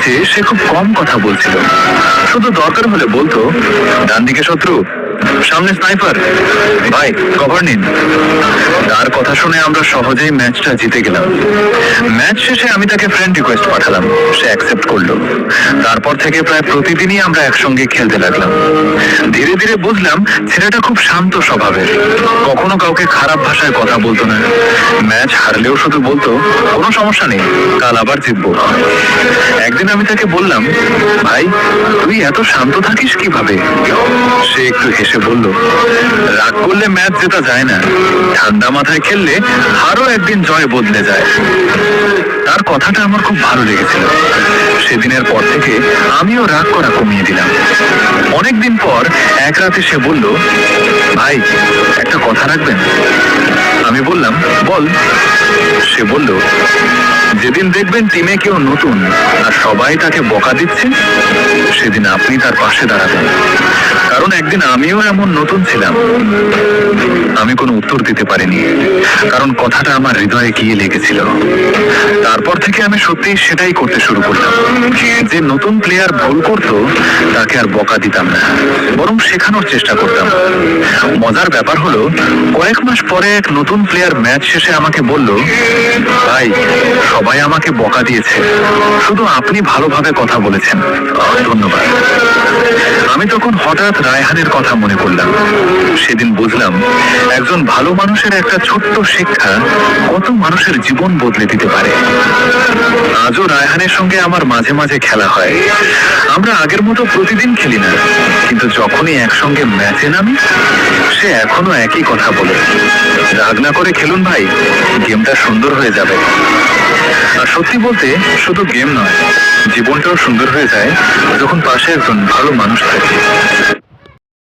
ম্যাচে সে খুব কম কথা বলছিল, শুধু দরকার হলে বলতো ডান দিকে শত্রু, সামনে স্নাইপার, ভাই কভার নিন। তার কথা শুনে আমরা সহজেই ম্যাচটা জিতে গেলাম। ম্যাচ শেষে আমি তাকে ফ্রেন্ড রিকোয়েস্ট পাঠালাম, সে অ্যাকসেপ্ট করলো। তারপর থেকে প্রায় প্রতিদিনই আমরা একসঙ্গে খেলতে লাগলাম। ধীরে ধীরে বুঝলাম ছেলেটা খুব শান্ত স্বভাবের, কখনো কাউকে খারাপ ভাষায় কথা বলতো না। ম্যাচ হারলেও শুধু বলতো কোনো সমস্যা নেই, কাল আবার জিতবো। একদিন আমি তাকে বললাম, ভাই তুই এত শান্ত থাকিস কিভাবে? সে একটু হেসে বলল, রাগ করলে ম্যাচ জেতা যায় না, ঠান্ডা মাথায় খেললে আরো একদিন জয় বদলে যায়। তার কথাটা আমার খুব ভালো লেগেছিল। সেদিনের পর থেকে আমিও রাগ করা কমিয়ে দিলাম। অনেকদিন পর এক রাতে সে বলল, ভাই একটা কথা রাখবেন? আমি বললাম, বল। সে বলল, যেদিন দেখবেন টিমে কেউ নতুন আর সবাই তাকে বকা দিচ্ছে, সেদিন আপনি তার পাশে দাঁড়াবেন। কারণ একদিন আমিও এমন নতুন ছিলাম, আমি কোনো উত্তর দিতে পারিনি, কারণ কথাটা আমার হৃদয়ে গিয়ে লেগেছিল। তারপর থেকে আমি সত্যিই সেটাই করতে শুরু করলাম। যে নতুন প্লেয়ার ভুল করতো তাকে আর বকা দিতাম না, বরং শেখানোর চেষ্টা করতাম। মজার ব্যাপার হলো, কয়েক মাস পরে এক নতুন প্লেয়ার ম্যাচ শেষে আমাকে বলল, ভাই সবাই আমাকে বকা দিয়েছে, শুধু আপনি ভালোভাবে কথা বলেছেন, ধন্যবাদ। আমি তখন হঠাৎ রায়হানের কথা মনে করলাম। সেদিন বুঝলাম একজন ভালো মানুষের একটা ছোট্ট শিক্ষা কত মানুষের জীবন বদলে দিতে পারে। আজও রায়হানের সঙ্গে আমার মাঝে মাঝে খেলা হয়। আমরা আগের মতো প্রতিদিন খেলি না, কিন্তু যখনই একসঙ্গে ম্যাচে নামি সে এখনো একই কথা বলে, রাগ না করে খেলুন ভাই, গেমটা সুন্দর হয়ে যাবে। আর সত্যি বলতে শুধু গেম নয়, জীবনটাও সুন্দর হয়ে যায় যখন পাশে একজন ভালো মানুষ থাকে।